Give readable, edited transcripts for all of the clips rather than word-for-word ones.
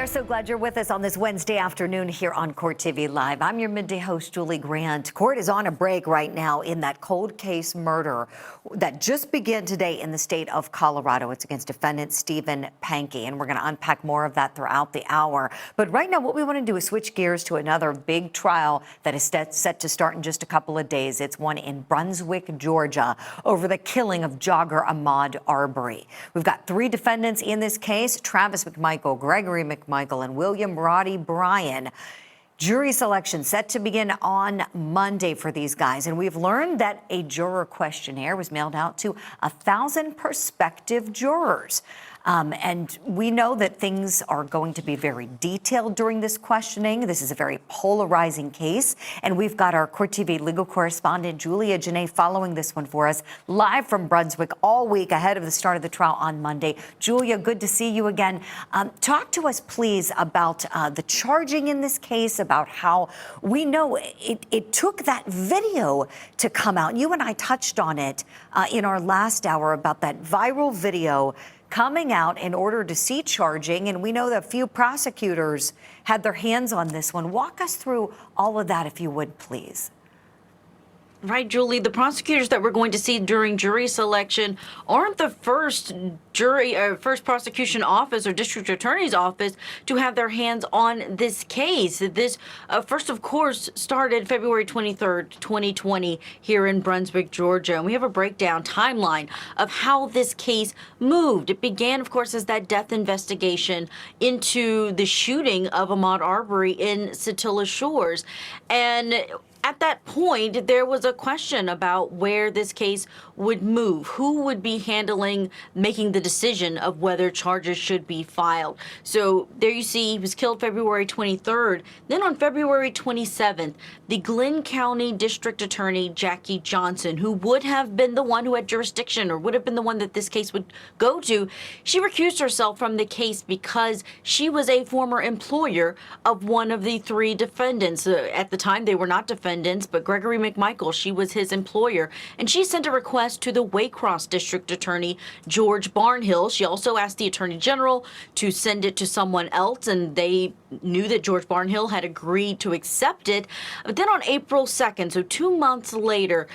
are so glad you're with us on this Wednesday afternoon here on Court TV Live. I'm your midday host, Julie Grant. Court is on a break right now in that cold case murder that just began today in the state of Colorado. It's against defendant Stephen Pankey, and we're going to unpack more of that throughout the hour. But right now, what we want to do is switch gears to another big trial that is set to start in just a couple of days. It's one in Brunswick, Georgia, over the killing of jogger Ahmaud Arbery. We've got 3 defendants in this case: Travis McMichael, Gregory McMichael, and William Roddy Bryan. Jury selection set to begin on Monday for these guys, and we've learned that a juror questionnaire was mailed out to 1,000 prospective jurors. And we know that things are going to be very detailed during this questioning. This is a very polarizing case, and we've got our Court TV legal correspondent Julia Janae following this one for us live from Brunswick all week ahead of the start of the trial on Monday. Julia, good to see you again. Talk to us, please, about the charging in this case, about how we know it took that video to come out. You and I touched on it in our last hour about that viral video coming out in order to see charging, and we know that a few prosecutors had their hands on this one. Walk us through all of that, if you would, please. Right, Julie. The prosecutors that we're going to see during jury selection aren't the first first prosecution office or district attorney's office to have their hands on this case. This first, of course, started February 23rd, 2020 here in Brunswick, Georgia. And we have a breakdown timeline of how this case moved. It began, of course, as that death investigation into the shooting of Ahmaud Arbery in Satilla Shores. And at that point, there was a question about where this case would move, who would be making the decision of whether charges should be filed. So there you see, he was killed February 23rd. Then on February 27th, the Glynn County District Attorney Jackie Johnson, who would have been the one who had jurisdiction or would have been the one that this case would go to, she recused herself from the case because she was a former employer of one of the 3 defendants. At the time, they were not defendants, but Gregory McMichael, she was his employer, and she sent a request to the Waycross District Attorney George Barnhill. She also asked the Attorney General to send it to someone else, and they knew that George Barnhill had agreed to accept it. But then on April 2nd, so 2 months later,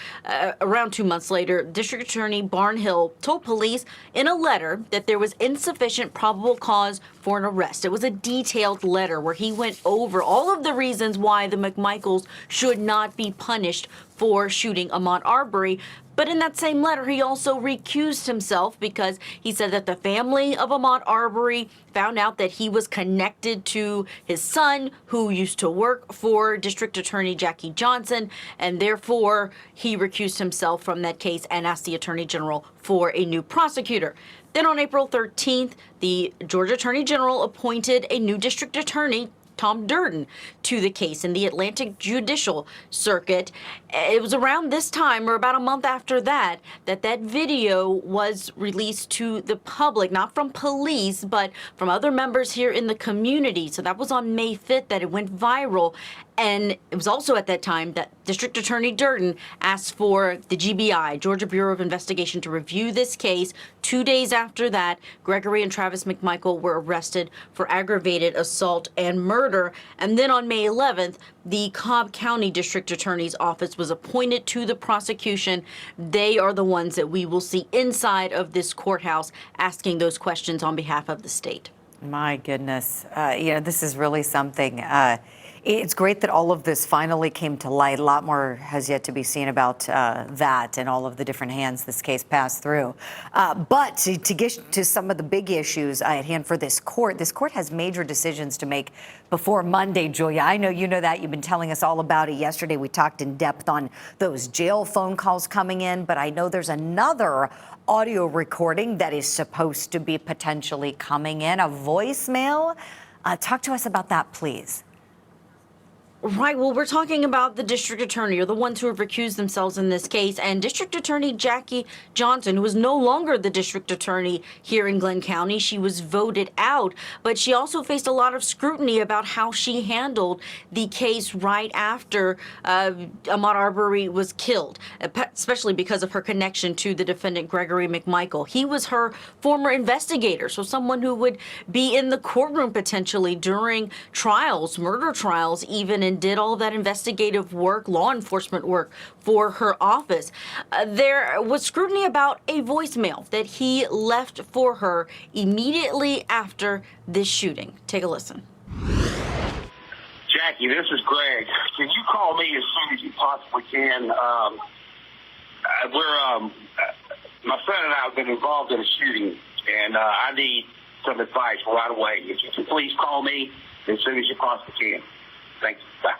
around 2 months later, District Attorney Barnhill told police in a letter that there was insufficient probable cause for an arrest. It was a detailed letter where he went over all of the reasons why the McMichaels should not be punished for shooting Ahmaud Arbery. But in that same letter, he also recused himself because he said that the family of Ahmaud Arbery found out that he was connected to his son, who used to work for District Attorney Jackie Johnson, and therefore he recused himself from that case and asked the Attorney General for a new prosecutor. Then on April 13th, the Georgia Attorney General appointed a new district attorney, Tom Durden, to the case in the Atlantic Judicial Circuit. It was around this time, or about a month after that, that video was released to the public, not from police, but from other members here in the community. So that was on May 5th that it went viral. And it was also at that time that District Attorney Durden asked for the GBI, Georgia Bureau of Investigation, to review this case. 2 days after that, Gregory and Travis McMichael were arrested for aggravated assault and murder. And then on May 11th, the Cobb County District Attorney's Office was appointed to the prosecution. They are the ones that we will see inside of this courthouse asking those questions on behalf of the state. My goodness. This is really something. It's great that all of this finally came to light. A lot more has yet to be seen about that and all of the different hands this case passed through. But to get to some of the big issues at hand for this court has major decisions to make before Monday, Julia. I know you know that. You've been telling us all about it. Yesterday, we talked in depth on those jail phone calls coming in, but I know there's another audio recording that is supposed to be potentially coming in, a voicemail. Talk to us about that, please. Right. Well, we're talking about the district attorney, or the ones who have recused themselves in this case, and District Attorney Jackie Johnson, who is no longer the district attorney here in Glenn County. She was voted out, but she also faced a lot of scrutiny about how she handled the case right after Ahmaud Arbery was killed, especially because of her connection to the defendant Gregory McMichael. He was her former investigator, so someone who would be in the courtroom potentially during trials, murder trials even, and did all of that investigative work, law enforcement work for her office. There was scrutiny about a voicemail that he left for her immediately after this shooting. Take a listen. Jackie, this is Greg. Can you call me as soon as you possibly can? My son and I have been involved in a shooting, and I need some advice right away. If you can please call me as soon as you possibly can. Thanks. Bye.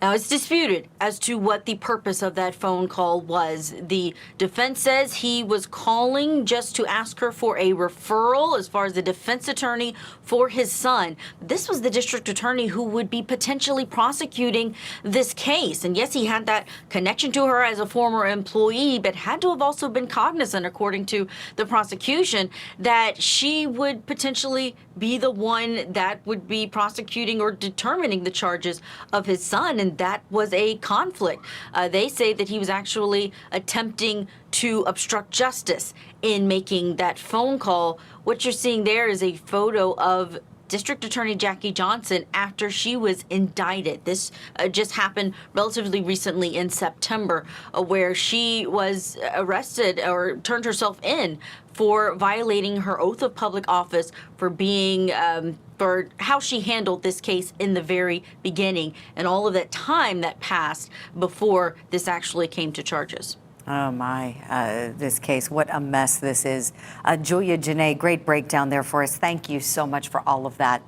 Now, it's disputed as to what the purpose of that phone call was. The defense says he was calling just to ask her for a referral as far as the defense attorney for his son. This was the district attorney who would be potentially prosecuting this case. And yes, he had that connection to her as a former employee, but had to have also been cognizant, according to the prosecution, that she would potentially be the one that would be prosecuting or determining the charges of his son. And that was a conflict. They say that he was actually attempting to obstruct justice in making that phone call. What you're seeing there is a photo of District Attorney Jackie Johnson after she was indicted. This just happened relatively recently in September, where she was arrested or turned herself in for violating her oath of public office for being for how she handled this case in the very beginning, and all of that time that passed before this actually came to charges. Oh my, this case, what a mess this is. Julia, Janae, great breakdown there for us. Thank you so much for all of that.